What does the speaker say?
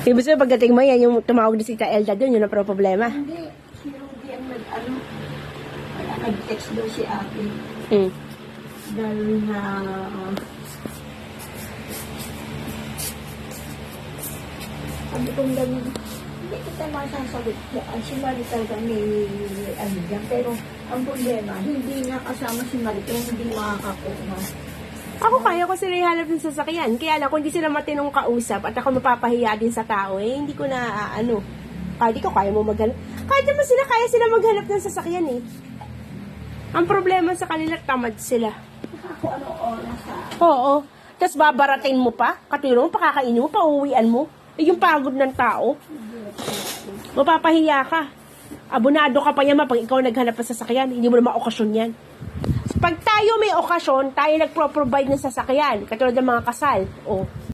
Ibig sabihin, pagdating mo yan, yung tumawag na si Tita Elda doon, yun ang problema. Hindi, si Ruby ang nag-text daw si ate. Dahil na, sabi kong ganun, hindi kita masasagot. Si Marie talaga may ano dyan. Pero ang problema, hindi nga kasama si Marie, kaya hindi makakakuha. Ako kaya ko sila ihanap ng sasakyan. Kaya lang, kung hindi sila matinong kausap at ako mapapahiya din sa tao, eh, hindi ko na, kahit ikaw, kaya mo maghanap. Kahit naman sila, kaya sila maghanap ng sasakyan eh. Ang problema sa kanila, tamad sila. Ako ano oras ha? Oo. Tapos babaratin mo pa, katulong, pakakainin mo, pauwian mo. Eh, yung pagod ng tao. Mapapahiya ka. Abonado ka pa yan pag ikaw naghanap ng sasakyan. Hindi mo na maokasyon yan. Pag tayo may okasyon, tayo nagpro-provide ng sasakyan. Katulad ng mga kasal. O,